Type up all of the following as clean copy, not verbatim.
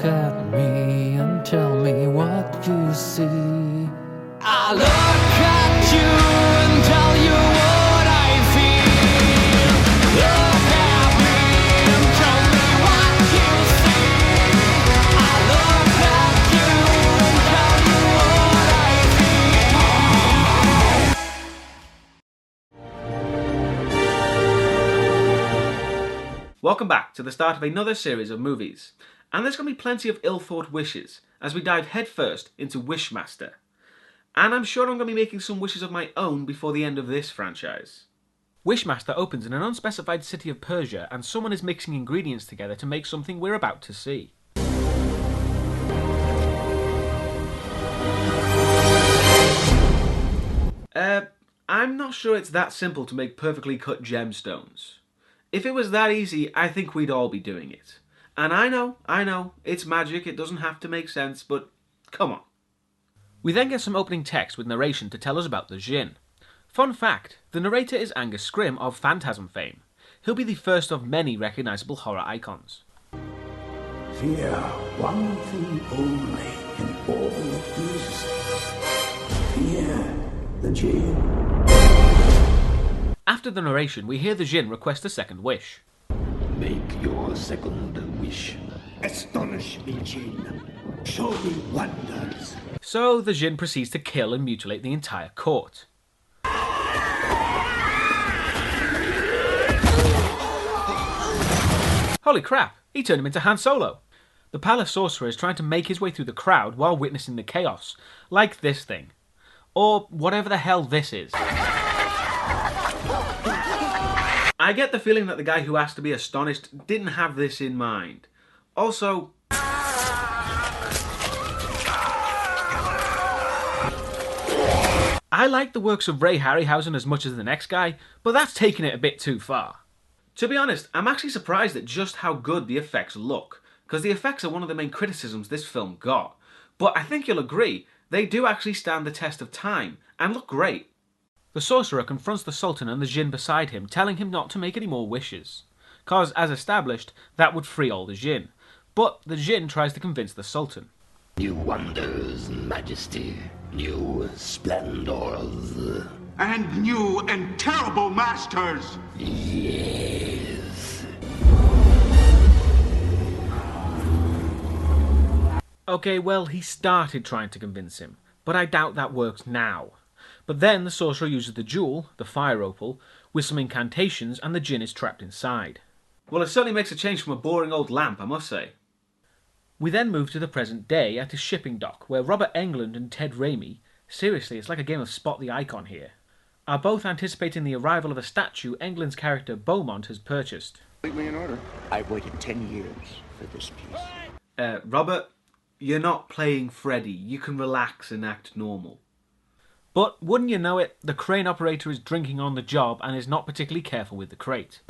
at me and tell me what you see. I look at you and tell you what I feel. Look at me and tell me what you see. I look at you and tell you what I feel. Welcome back to the start of another series of movies, and there's going to be plenty of ill-thought wishes as we dive headfirst into Wishmaster. And I'm sure I'm going to be making some wishes of my own before the end of this franchise. Wishmaster opens in an unspecified city of Persia, and someone is mixing ingredients together to make something we're about to see. I'm not sure it's that simple to make perfectly cut gemstones. If it was that easy, I think we'd all be doing it. And I know, it's magic, it doesn't have to make sense, but come on. We then get some opening text with narration to tell us about the Jinn. Fun fact, the narrator is Angus Scrimm of Phantasm fame. He'll be the first of many recognisable horror icons. Fear one thing only in all that is. Fear the Jinn. After the narration, we hear the Jinn request a second wish. Make your second wish. Astonish me, Jinn. Show me wonders. So the Jinn proceeds to kill and mutilate the entire court. Holy crap, he turned him into Han Solo. The palace sorcerer is trying to make his way through the crowd while witnessing the chaos, like this thing. Or whatever the hell this is. I get the feeling that the guy who asked to be astonished didn't have this in mind. Also, I like the works of Ray Harryhausen as much as the next guy, but that's taking it a bit too far. To be honest, I'm actually surprised at just how good the effects look, because the effects are one of the main criticisms this film got. But I think you'll agree, they do actually stand the test of time, and look great. The sorcerer confronts the Sultan and the Jinn beside him, telling him not to make any more wishes. Cause, as established, that would free all the Jinn. But the Jinn tries to convince the Sultan. New wonders, majesty. New splendors. And new and terrible masters! Yes. Okay, well, he started trying to convince him, but I doubt that works now. But then the sorcerer uses the jewel, the fire opal, with some incantations, and the Jinn is trapped inside. Well, it certainly makes a change from a boring old lamp, I must say. We then move to the present day at a shipping dock, where Robert Englund and Ted Raimi, seriously, it's like a game of Spot the Icon here, are both anticipating the arrival of a statue Englund's character Beaumont has purchased. Completely in order. I waited 10 years for this piece. Robert, you're not playing Freddy. You can relax and act normal. But wouldn't you know it, the crane operator is drinking on the job and is not particularly careful with the crate.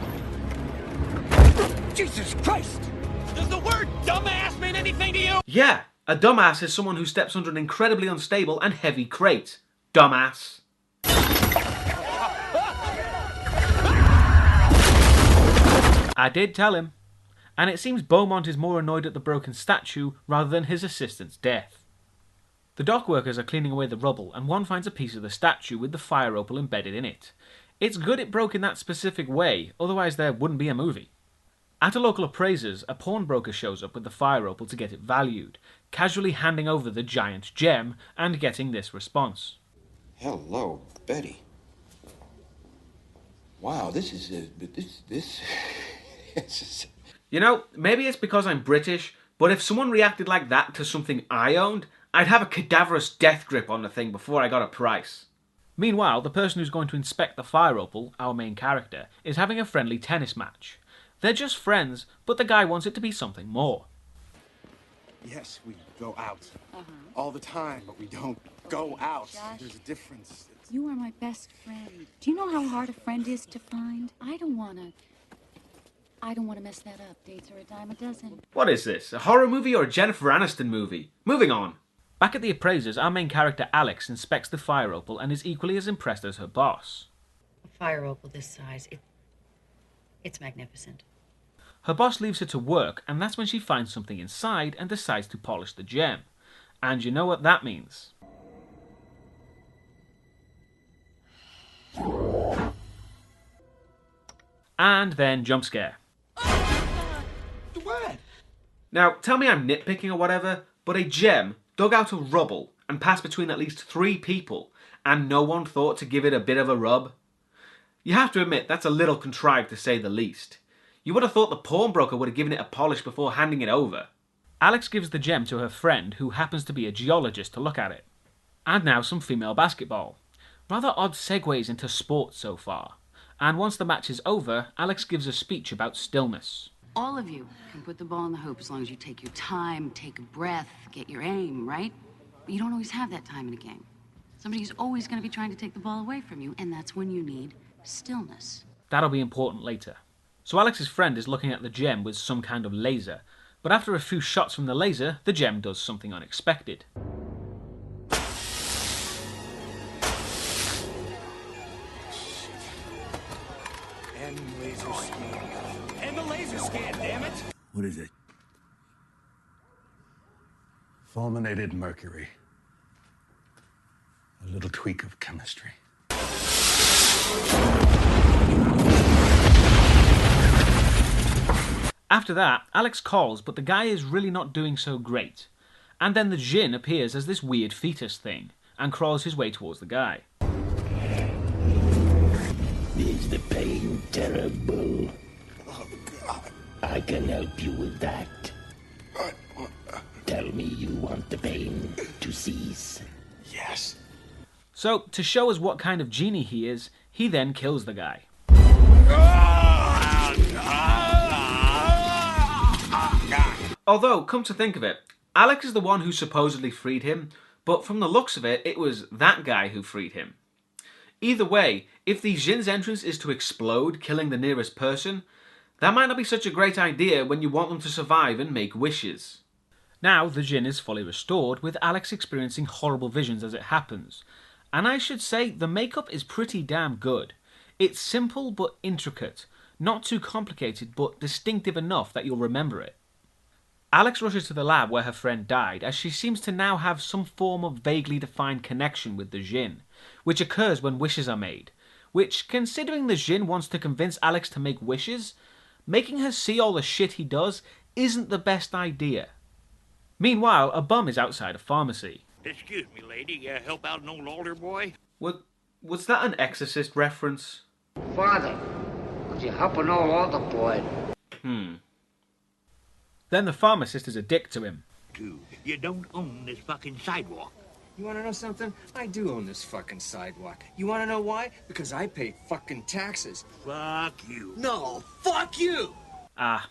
Jesus Christ! Does the word dumbass mean anything to you? Yeah, a dumbass is someone who steps under an incredibly unstable and heavy crate. Dumbass. I did tell him. And it seems Beaumont is more annoyed at the broken statue rather than his assistant's death. The dock workers are cleaning away the rubble, and one finds a piece of the statue with the fire opal embedded in it. It's good it broke in that specific way, otherwise there wouldn't be a movie. At a local appraiser's, a pawnbroker shows up with the fire opal to get it valued, casually handing over the giant gem and getting this response. Hello, Betty. Wow, this is You know, maybe it's because I'm British, but if someone reacted like that to something I owned, I'd have a cadaverous death grip on the thing before I got a price. Meanwhile, the person who's going to inspect the fire opal, our main character, is having a friendly tennis match. They're just friends, but the guy wants it to be something more. Yes, we go out. All the time, but we don't go out. Josh. There's a difference. You are my best friend. Do you know how hard a friend is to find? I don't wanna mess that up. Dates are a dime a dozen. What is this, a horror movie or a Jennifer Aniston movie? Moving on. Back at the appraisers, our main character Alex inspects the fire opal and is equally as impressed as her boss. A fire opal this size, it's magnificent. Her boss leaves her to work, and that's when she finds something inside and decides to polish the gem. And you know what that means. And then jump scare. What? Now, tell me I'm nitpicking or whatever, but a gem dug out of rubble and passed between at least 3 people, and no one thought to give it a bit of a rub? You have to admit, that's a little contrived to say the least. You would have thought the pawnbroker would have given it a polish before handing it over. Alex gives the gem to her friend, who happens to be a geologist, to look at it. And now some female basketball. Rather odd segues into sports so far. And once the match is over, Alex gives a speech about stillness. All of you can put the ball in the hoop as long as you take your time, take a breath, get your aim, right? But you don't always have that time in a game. Somebody's always going to be trying to take the ball away from you, and that's when you need stillness. That'll be important later. So Alex's friend is looking at the gem with some kind of laser, but after a few shots from the laser, the gem does something unexpected. And laser scan. And the laser scan, damn it! What is it? Fulminated mercury. A little tweak of chemistry. After that, Alex calls, but the guy is really not doing so great. And then the Jinn appears as this weird fetus thing, and crawls his way towards the guy. Is the pain terrible? Oh, God. I can help you with that. Tell me you want the pain to cease. Yes. So, to show us what kind of genie he is, he then kills the guy. Although, come to think of it, Alex is the one who supposedly freed him, but from the looks of it, it was that guy who freed him. Either way, if the Jinn's entrance is to explode, killing the nearest person, that might not be such a great idea when you want them to survive and make wishes. Now, the Jinn is fully restored, with Alex experiencing horrible visions as it happens. And I should say, the makeup is pretty damn good. It's simple but intricate, not too complicated but distinctive enough that you'll remember it. Alex rushes to the lab where her friend died, as she seems to now have some form of vaguely defined connection with the Jinn, which occurs when wishes are made, which, considering the Jinn wants to convince Alex to make wishes, making her see all the shit he does isn't the best idea. Meanwhile, a bum is outside a pharmacy. Excuse me, lady. Help out an old altar boy? Was that an Exorcist reference? Father, would you help an old altar boy? Then the pharmacist is a dick to him. Dude, you don't own this fucking sidewalk. You wanna know something? I do own this fucking sidewalk. You wanna know why? Because I pay fucking taxes. Fuck you. No, fuck you! Ah,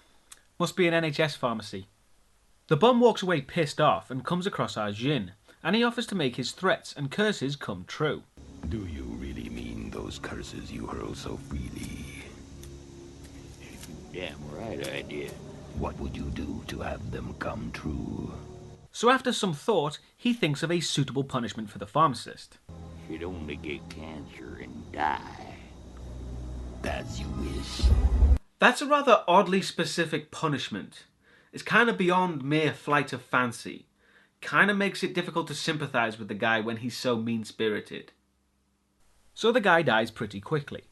must be an NHS pharmacy. The bum walks away pissed off and comes across our Jinn, and he offers to make his threats and curses come true. Do you really mean those curses you hurl so freely? Damn right I did. What would you do to have them come true? So after some thought, he thinks of a suitable punishment for the pharmacist. She'd only get cancer and die. As you wish. That's a rather oddly specific punishment. It's kind of beyond mere flight of fancy. Kind of makes it difficult to sympathize with the guy when he's so mean-spirited. So the guy dies pretty quickly.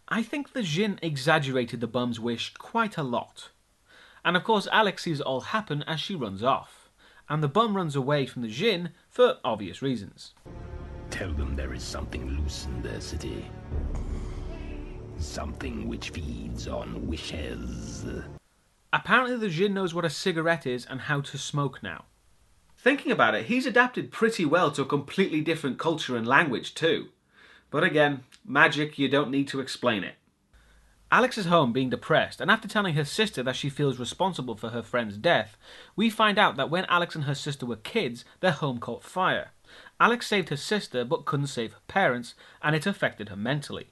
I think the Jinn exaggerated the bum's wish quite a lot. And of course Alex sees it all happen as she runs off. And the bum runs away from the Jinn for obvious reasons. Tell them there is something loose in their city. Something which feeds on wishes. Apparently the Jinn knows what a cigarette is and how to smoke now. Thinking about it, he's adapted pretty well to a completely different culture and language too. But again, magic, you don't need to explain it. Alex is home being depressed, and after telling her sister that she feels responsible for her friend's death, we find out that when Alex and her sister were kids, their home caught fire. Alex saved her sister but couldn't save her parents, and it affected her mentally.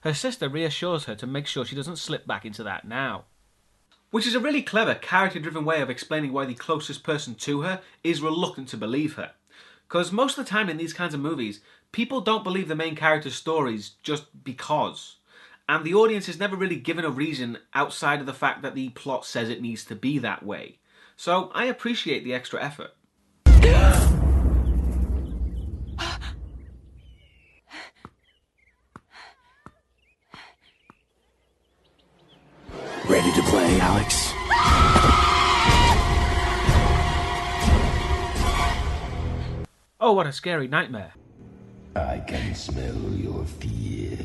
Her sister reassures her to make sure she doesn't slip back into that now. Which is a really clever, character-driven way of explaining why the closest person to her is reluctant to believe her. Because most of the time in these kinds of movies, people don't believe the main character's stories just because. and the audience is never really given a reason outside of the fact that the plot says it needs to be that way. So I appreciate the extra effort. Ready to play, Alex? Oh, what a scary nightmare. I can smell your fear.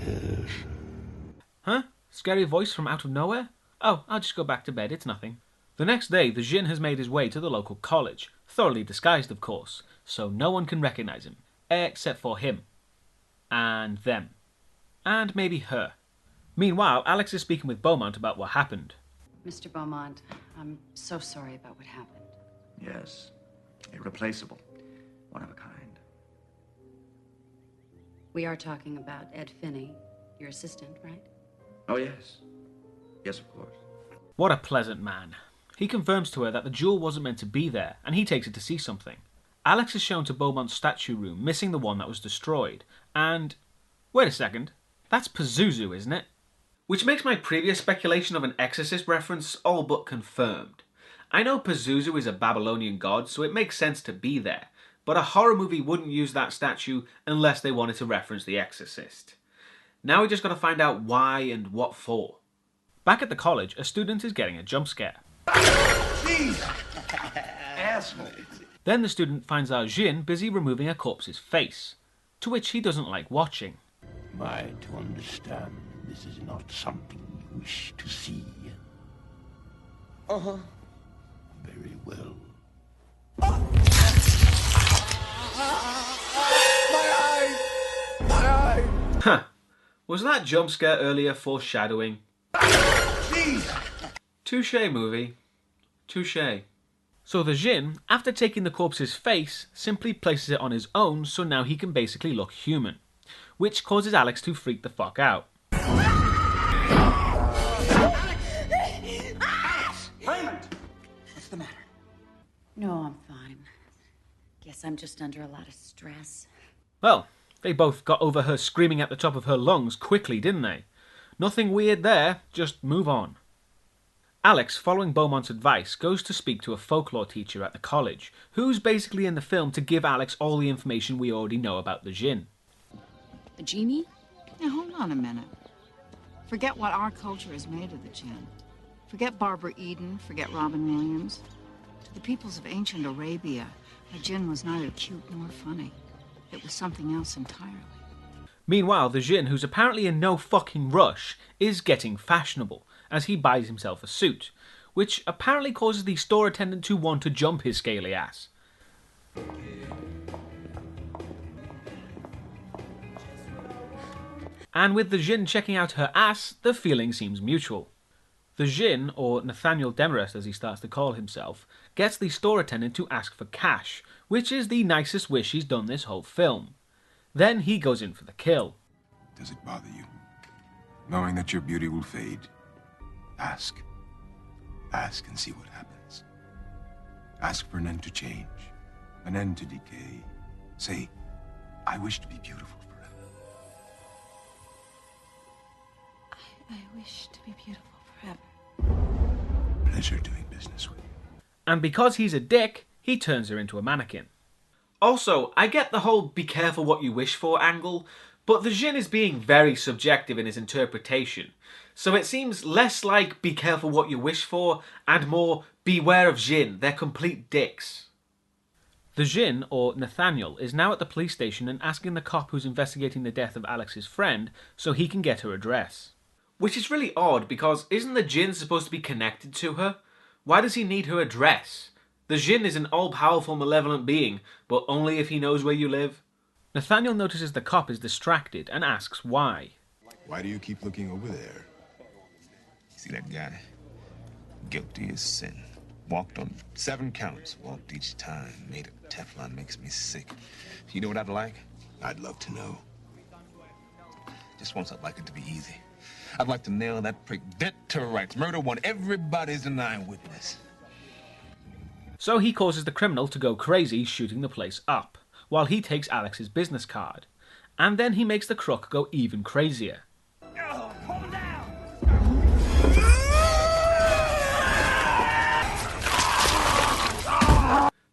Huh? Scary voice from out of nowhere? Oh, I'll just go back to bed, it's nothing. The next day, the Jinn has made his way to the local college, thoroughly disguised of course, so no one can recognize him, except for him. And them. And maybe her. Meanwhile, Alex is speaking with Beaumont about what happened. Mr. Beaumont, I'm so sorry about what happened. Yes. Irreplaceable. One of a kind. We are talking about Ed Finney, your assistant, right? Oh, yes. Yes, of course. What a pleasant man. He confirms to her that the jewel wasn't meant to be there, and he takes her to see something. Alex is shown to Beaumont's statue room, missing the one that was destroyed, and... wait a second. That's Pazuzu, isn't it? Which makes my previous speculation of an Exorcist reference all but confirmed. I know Pazuzu is a Babylonian god, so it makes sense to be there, but a horror movie wouldn't use that statue unless they wanted to reference The Exorcist. Now we just gotta find out why and what for. Back at the college, a student is getting a jump scare. Jeez! Asshole. Then the student finds out Jinn busy removing a corpse's face, to which he doesn't like watching. Am I to understand this is not something you wish to see? Uh-huh. Very well. My eye! Huh. Was that jump scare earlier foreshadowing? Jeez! Touché, movie. Touché. So the Jinn, after taking the corpse's face, simply places it on his own so now he can basically look human, which causes Alex to freak the fuck out. Raymond! What's the matter? No, I'm fine. Guess I'm just under a lot of stress. Well, they both got over her screaming at the top of her lungs quickly, didn't they? Nothing weird there, just move on. Alex, following Beaumont's advice, goes to speak to a folklore teacher at the college, who's basically in the film to give Alex all the information we already know about the Jinn. A genie? Now, hold on a minute. Forget what our culture is made of the Jinn. Forget Barbara Eden, forget Robin Williams. To the peoples of ancient Arabia, a Jinn was neither cute nor funny. It was something else entirely. Meanwhile, the Jinn, who's apparently in no fucking rush, is getting fashionable, as he buys himself a suit, which apparently causes the store attendant to want to jump his scaly ass. And with the Jinn checking out her ass, the feeling seems mutual. The Jinn, or Nathaniel Demarest as he starts to call himself, gets the store attendant to ask for cash, which is the nicest wish he's done this whole film. Then he goes in for the kill. Does it bother you, knowing that your beauty will fade? Ask. Ask and see what happens. Ask for an end to change, an end to decay. Say, I wish to be beautiful forever. I wish to be beautiful forever. Pleasure doing business with you. And because he's a dick, he turns her into a mannequin. Also, I get the whole be careful what you wish for angle, but the Jinn is being very subjective in his interpretation. So it seems less like be careful what you wish for, and more beware of Jinn, they're complete dicks. The Jinn, or Nathaniel, is now at the police station and asking the cop who's investigating the death of Alex's friend so he can get her address. Which is really odd because isn't the Jinn supposed to be connected to her? Why does he need her address? The Jinn is an all-powerful malevolent being, but only if he knows where you live. Nathaniel notices the cop is distracted and asks why. Why do you keep looking over there? See that guy? Guilty as sin. Walked on 7 counts. Walked each time. Made of Teflon. Makes me sick. You know what I'd like? I'd love to know. Just once I'd like it to be easy. I'd like to nail that prick dead to rights. Murder one. Everybody's an eyewitness. So he causes the criminal to go crazy, shooting the place up, while he takes Alex's business card. And then he makes the crook go even crazier. Oh, calm down!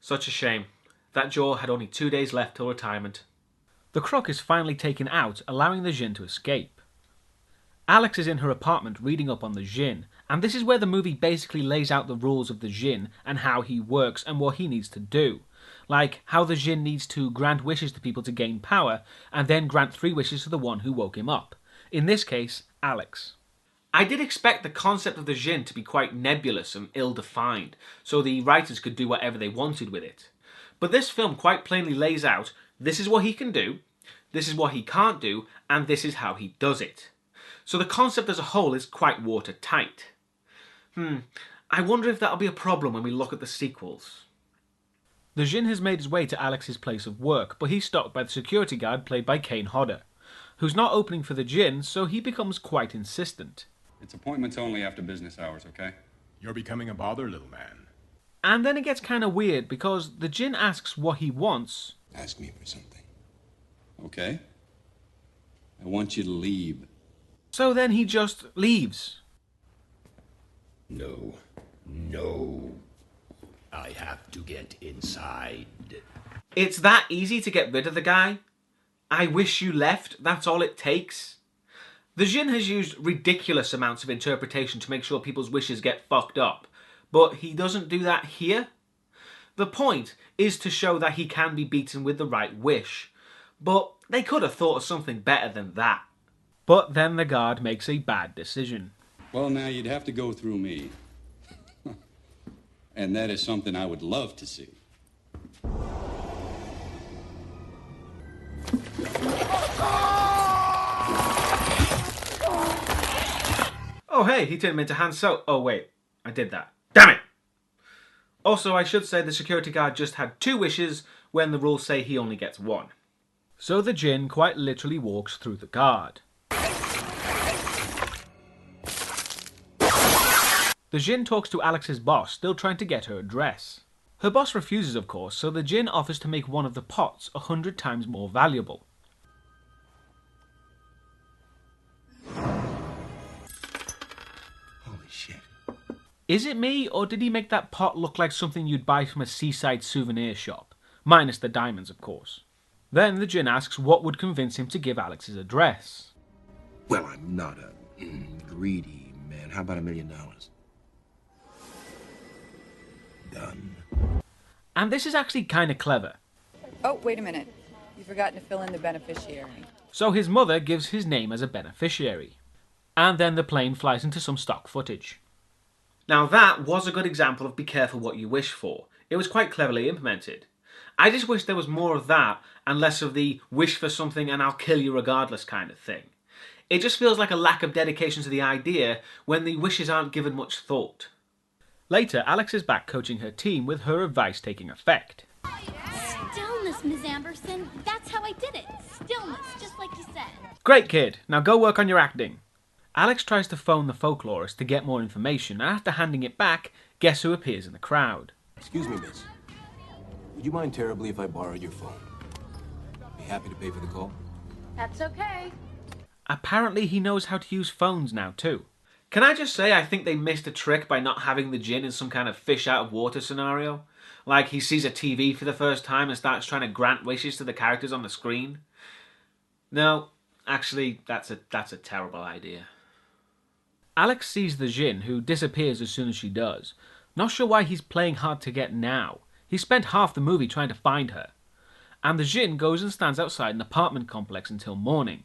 Such a shame. That jaw had only 2 days left till retirement. The croc is finally taken out, allowing the Jinn to escape. Alex is in her apartment reading up on the Jinn, and this is where the movie basically lays out the rules of the Jinn and how he works and what he needs to do. Like how the Jinn needs to grant wishes to people to gain power, and then grant 3 wishes to the one who woke him up. In this case, Alex. I did expect the concept of the Jinn to be quite nebulous and ill-defined, so the writers could do whatever they wanted with it. But this film quite plainly lays out, this is what he can do, this is what he can't do, and this is how he does it. So the concept as a whole is quite watertight. I wonder if that'll be a problem when we look at the sequels. The Jinn has made his way to Alex's place of work, but he's stopped by the security guard played by Kane Hodder, who's not opening for the Jinn, so he becomes quite insistent. It's appointments only after business hours, okay? You're becoming a bother, little man. And then it gets kind of weird, because the Jinn asks what he wants. Ask me for something. Okay. I want you to leave. So then he just leaves. No. No. I have to get inside. It's that easy to get rid of the guy? I wish you left, that's all it takes? The Jinn has used ridiculous amounts of interpretation to make sure people's wishes get fucked up, but he doesn't do that here? The point is to show that he can be beaten with the right wish, but they could have thought of something better than that. But then the guard makes a bad decision. Well, now you'd have to go through me. And that is something I would love to see. Oh hey, he turned him into Han Solo. Oh wait, I did that. Damn it! Also, I should say the security guard just had 2 wishes when the rules say he only gets 1. So the Jinn quite literally walks through the guard. The Jinn talks to Alex's boss, still trying to get her address. Her boss refuses, of course, so the Jinn offers to make one of the pots 100 times more valuable. Holy shit. Is it me, or did he make that pot look like something you'd buy from a seaside souvenir shop? Minus the diamonds, of course. Then the Jinn asks what would convince him to give Alex's address. Well, I'm not a greedy man. How about $1 million? Done. And this is actually kind of clever. Oh, wait a minute. You've forgotten to fill in the beneficiary. So his mother gives his name as a beneficiary. And then the plane flies into some stock footage. Now that was a good example of be careful what you wish for. It was quite cleverly implemented. I just wish there was more of that and less of the wish for something and I'll kill you regardless kind of thing. It just feels like a lack of dedication to the idea when the wishes aren't given much thought. Later, Alex is back coaching her team with her advice taking effect. Stillness, Ms. Amberson. That's how I did it. Stillness, just like you said. Great kid, now go work on your acting. Alex tries to phone the folklorist to get more information, and after handing it back, guess who appears in the crowd? Excuse me, miss. Would you mind terribly if I borrowed your phone? Be happy to pay for the call. That's okay. Apparently he knows how to use phones now too. Can I just say I think they missed a trick by not having the Jinn in some kind of fish out of water scenario? Like he sees a TV for the first time and starts trying to grant wishes to the characters on the screen? No, actually that's a terrible idea. Alex sees the Jinn, who disappears as soon as she does. Not sure why he's playing hard to get now. He spent half the movie trying to find her. And the Jinn goes and stands outside an apartment complex until morning.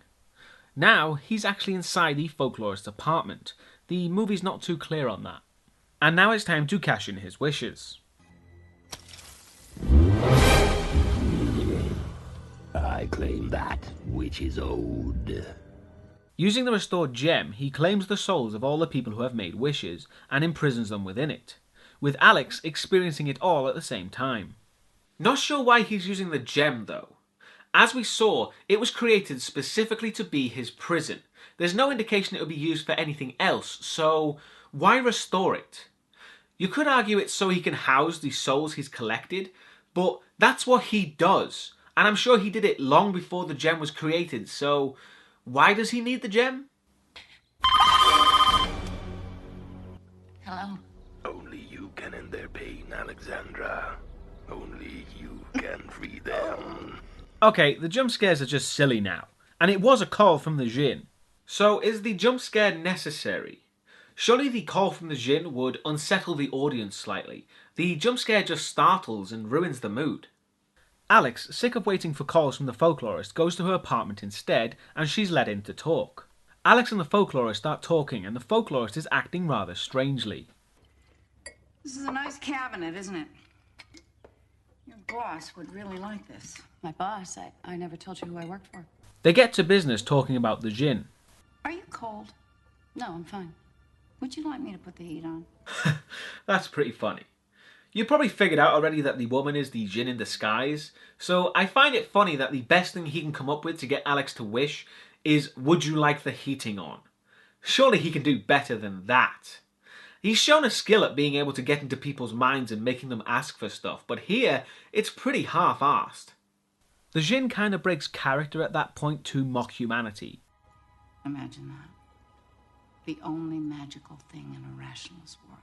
Now, he's actually inside the folklorist's apartment. The movie's not too clear on that. And now it's time to cash in his wishes. I claim that which is owed. Using the restored gem, he claims the souls of all the people who have made wishes and imprisons them within it, with Alex experiencing it all at the same time. Not sure why he's using the gem though. As we saw, it was created specifically to be his prison. There's no indication it would be used for anything else, so why restore it? You could argue it's so he can house the souls he's collected, but that's what he does. And I'm sure he did it long before the gem was created, so why does he need the gem? Hello? Only you can end their pain, Alexandra. Only you can free them. Okay, the jump scares are just silly now, and it was a call from the Jinn. So is the jump scare necessary? Surely the call from the Jinn would unsettle the audience slightly. The jump scare just startles and ruins the mood. Alex, sick of waiting for calls from the folklorist, goes to her apartment instead, and she's let in to talk. Alex and the folklorist start talking, and the folklorist is acting rather strangely. This is a nice cabinet, isn't it? Your boss would really like this. My boss? I never told you who I worked for. They get to business talking about the Jinn. Are you cold? No, I'm fine. Would you like me to put the heat on? That's pretty funny. You probably figured out already that the woman is the Jinn in disguise, so I find it funny that the best thing he can come up with to get Alex to wish is, would you like the heating on? Surely he can do better than that. He's shown a skill at being able to get into people's minds and making them ask for stuff, but here, it's pretty half-arsed. The Jinn kind of breaks character at that point to mock humanity. Imagine that. The only magical thing in a rationalist world.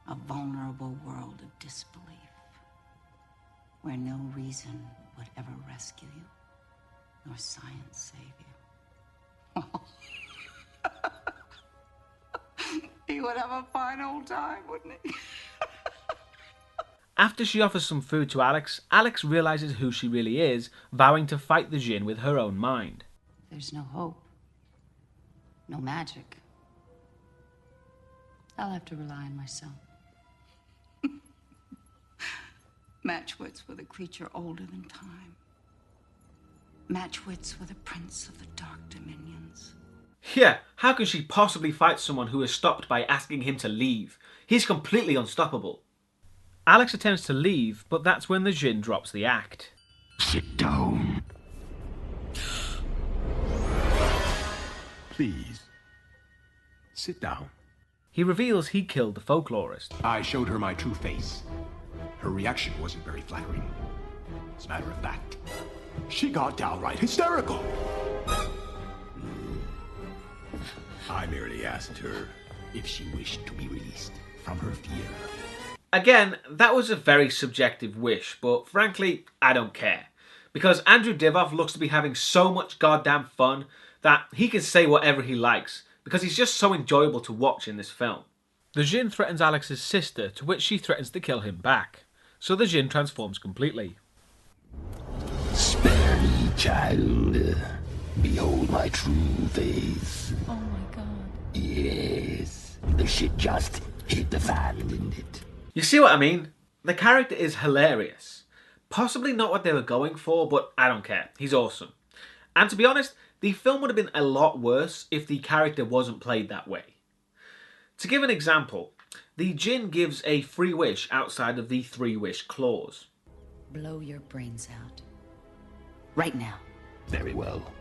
A vulnerable world of disbelief. Where no reason would ever rescue you, nor science save you. He would have a fine old time, wouldn't he? After she offers some food to Alex, Alex realizes who she really is, vowing to fight the Jinn with her own mind. There's no hope. No magic. I'll have to rely on myself. Matchwits with a creature older than time. Matchwits with a prince of the dark dominions. Yeah, how can she possibly fight someone who is stopped by asking him to leave? He's completely unstoppable. Alex attempts to leave, but that's when the Jinn drops the act. Sit down. Please. Sit down. He reveals he killed the folklorist. I showed her my true face. Her reaction wasn't very flattering. As a matter of fact, she got downright hysterical. I merely asked her if she wished to be released from her fear. Again, that was a very subjective wish, but frankly, I don't care. Because Andrew Divoff looks to be having so much goddamn fun that he can say whatever he likes, because he's just so enjoyable to watch in this film. The Jinn threatens Alex's sister, to which she threatens to kill him back. So the Jinn transforms completely. Spare me, child. Behold my true face. Oh my god. Yes. The shit just hit the fan, didn't it? You see what I mean? The character is hilarious. Possibly not what they were going for, but I don't care. He's awesome. And to be honest, the film would have been a lot worse if the character wasn't played that way. To give an example, the Jinn gives a free wish outside of the 3-wish clause. Blow your brains out. Right now. Very well.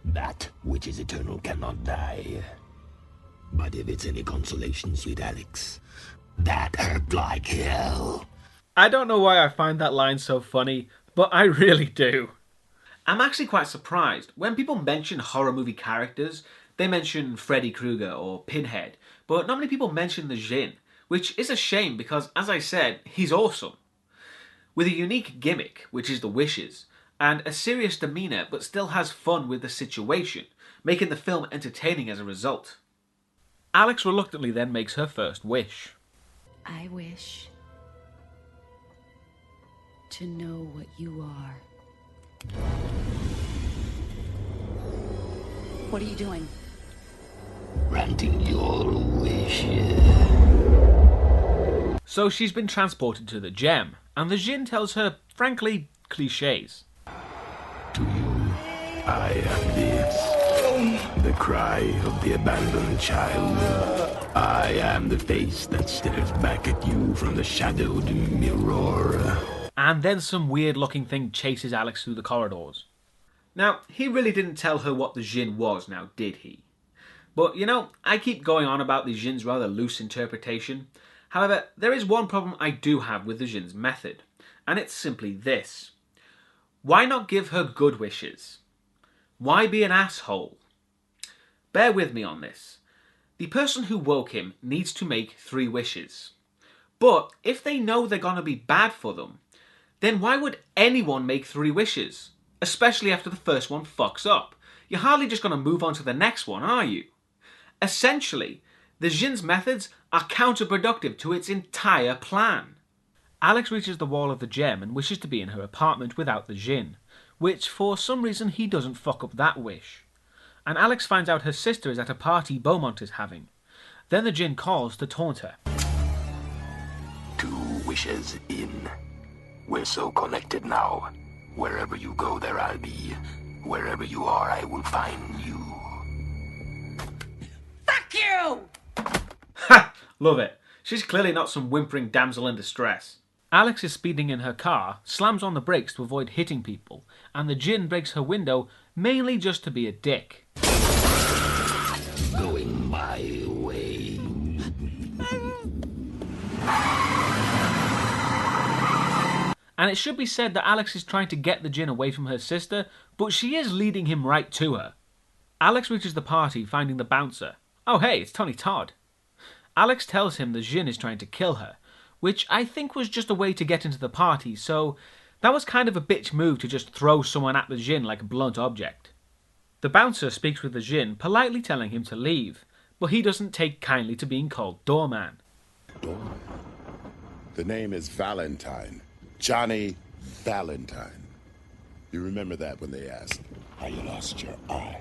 That which is eternal cannot die. But if it's any consolation, sweet Alex, that hurt like hell. I don't know why I find that line so funny, but I really do. I'm actually quite surprised. When people mention horror movie characters, they mention Freddy Krueger or Pinhead, but not many people mention the Jinn, which is a shame because, as I said, he's awesome. With a unique gimmick, which is the wishes, and a serious demeanour but still has fun with the situation, making the film entertaining as a result. Alex reluctantly then makes her first wish. I wish to know what you are. What are you doing? Granting your wish. So she's been transported to the gem, and the Jinn tells her, frankly, cliches. To you, I am this, the cry of the abandoned child. I am the face that stares back at you from the shadowed mirror. And then some weird-looking thing chases Alex through the corridors. Now, he really didn't tell her what the Jinn was now, did he? But, you know, I keep going on about the Jinn's rather loose interpretation. However, there is one problem I do have with the Jinn's method, and it's simply this. Why not give her good wishes? Why be an asshole? Bear with me on this. The person who woke him needs to make 3 wishes. But if they know they're gonna be bad for them, then why would anyone make 3 wishes? Especially after the first one fucks up. You're hardly just gonna move on to the next one, are you? Essentially, the Jinn's methods are counterproductive to its entire plan. Alex reaches the wall of the gem and wishes to be in her apartment without the Jinn, which for some reason he doesn't fuck up that wish. And Alex finds out her sister is at a party Beaumont is having. Then the Jinn calls to taunt her. 2 wishes in. We're so connected now. Wherever you go, there I'll be. Wherever you are, I will find you. Fuck you! Ha! Love it. She's clearly not some whimpering damsel in distress. Alex is speeding in her car, slams on the brakes to avoid hitting people, and the Jinn breaks her window mainly just to be a dick. Going my way. And it should be said that Alex is trying to get the Jinn away from her sister, but she is leading him right to her. Alex reaches the party, finding the bouncer. Oh hey, it's Tony Todd. Alex tells him the Jinn is trying to kill her, which I think was just a way to get into the party, so that was kind of a bitch move to just throw someone at the Jinn like a blunt object. The bouncer speaks with the Jinn, politely telling him to leave, but he doesn't take kindly to being called Doorman. Doorman? The name is Valentine. Johnny Valentine. You remember that when they asked how you lost your eye?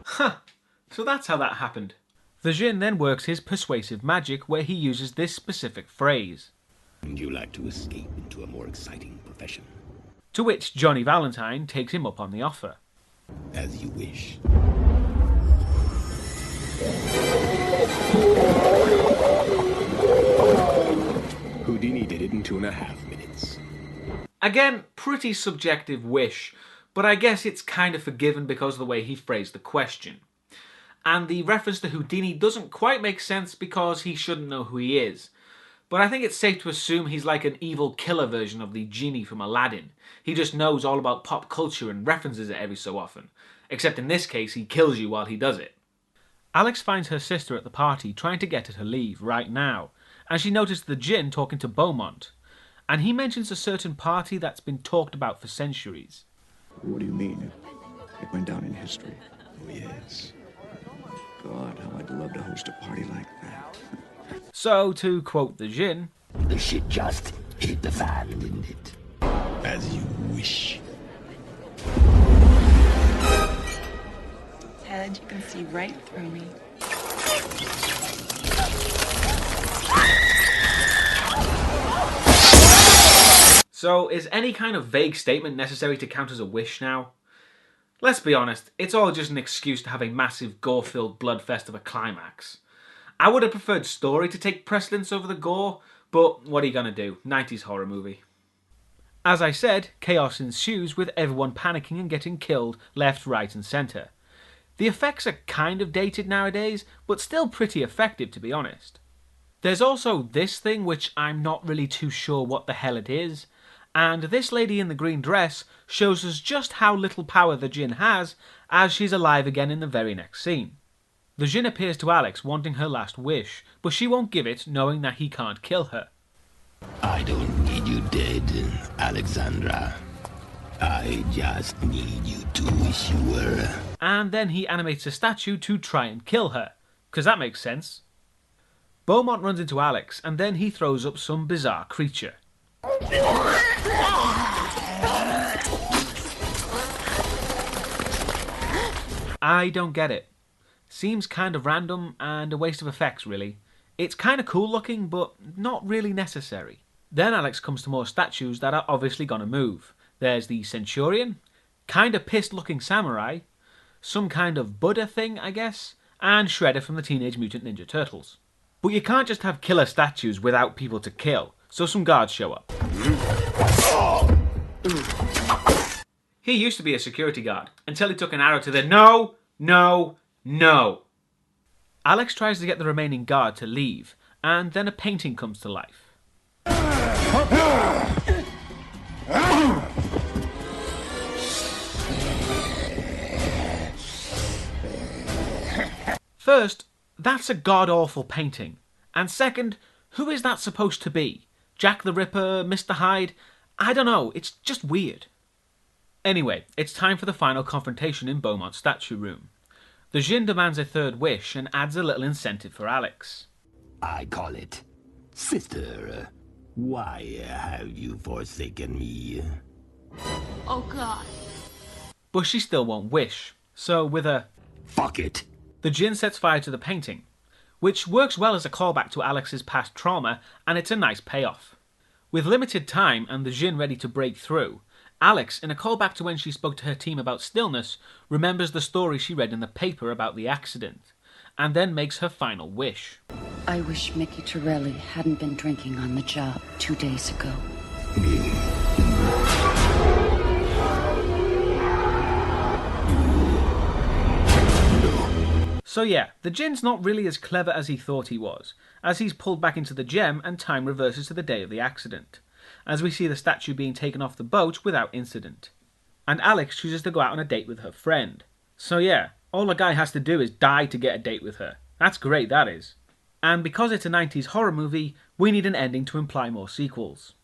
Huh, so that's how that happened. The Jinn then works his persuasive magic where he uses this specific phrase. Would you like to escape into a more exciting profession? To which Johnny Valentine takes him up on the offer. As you wish. Houdini did it in 2.5 minutes. Again, pretty subjective wish, but I guess it's kind of forgiven because of the way he phrased the question. And the reference to Houdini doesn't quite make sense because he shouldn't know who he is. But I think it's safe to assume he's like an evil killer version of the genie from Aladdin. He just knows all about pop culture and references it every so often. Except in this case, he kills you while he does it. Alex finds her sister at the party trying to get her to leave right now, and she notices the Jinn talking to Beaumont. And he mentions a certain party that's been talked about for centuries. What do you mean? It went down in history. Oh, yes. God, how I'd love to host a party like that. So, to quote the Jinn, the shit just hit the fan, didn't it? As you wish. Ted, you can see right through me. So, is any kind of vague statement necessary to count as a wish now? Let's be honest, it's all just an excuse to have a massive gore-filled bloodfest of a climax. I would have preferred story to take precedence over the gore, but what are you gonna do? 90s horror movie. As I said, chaos ensues with everyone panicking and getting killed left, right and centre. The effects are kind of dated nowadays, but still pretty effective to be honest. There's also this thing which I'm not really too sure what the hell it is, and this lady in the green dress shows us just how little power the Jinn has as she's alive again in the very next scene. The Jinn appears to Alex wanting her last wish, but she won't give it knowing that he can't kill her. I don't need you dead, Alexandra. I just need you to wish you were. And then he animates a statue to try and kill her, because that makes sense. Beaumont runs into Alex and then he throws up some bizarre creature. I don't get it. Seems kind of random and a waste of effects really. It's kind of cool looking but not really necessary. Then Alex comes to more statues that are obviously gonna move. There's the Centurion, kinda pissed looking samurai, some kind of Buddha thing I guess, and Shredder from the Teenage Mutant Ninja Turtles. But you can't just have killer statues without people to kill, so some guards show up. He used to be a security guard, until he took an arrow to the no. Alex tries to get the remaining guard to leave, and then a painting comes to life. First, that's a god-awful painting. And second, who is that supposed to be? Jack the Ripper? Mr. Hyde? I don't know, it's just weird. Anyway, it's time for the final confrontation in Beaumont's statue room. The Jinn demands a third wish and adds a little incentive for Alex. I call it, Sister, why have you forsaken me? Oh, God. But she still won't wish. So with a fuck it, the Jinn sets fire to the painting, which works well as a callback to Alex's past trauma, and it's a nice payoff. With limited time and the Jinn ready to break through, Alex, in a callback to when she spoke to her team about stillness, remembers the story she read in the paper about the accident, and then makes her final wish. I wish Mickey Torelli hadn't been drinking on the job 2 days ago. So yeah, the Jinn's not really as clever as he thought he was, as he's pulled back into the gem and time reverses to the day of the accident, as we see the statue being taken off the boat without incident. And Alex chooses to go out on a date with her friend. So yeah, all a guy has to do is die to get a date with her. That's great, that is. And because it's a 90s horror movie, we need an ending to imply more sequels.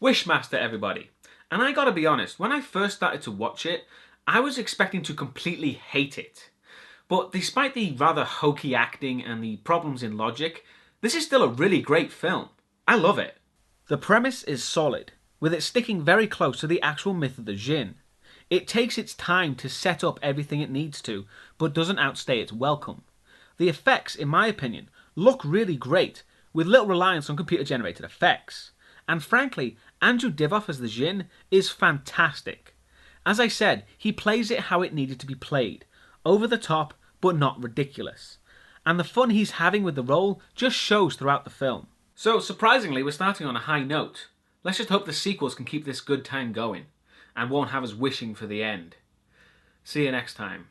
Wishmaster, everybody. And I gotta be honest, when I first started to watch it, I was expecting to completely hate it. But despite the rather hokey acting and the problems in logic, this is still a really great film. I love it. The premise is solid, with it sticking very close to the actual myth of the Jinn. It takes its time to set up everything it needs to, but doesn't outstay its welcome. The effects, in my opinion, look really great, with little reliance on computer-generated effects. And frankly, Andrew Divoff as the Jinn is fantastic. As I said, he plays it how it needed to be played. Over the top, but not ridiculous. And the fun he's having with the role just shows throughout the film. So, surprisingly, we're starting on a high note. Let's just hope the sequels can keep this good time going, and won't have us wishing for the end. See you next time.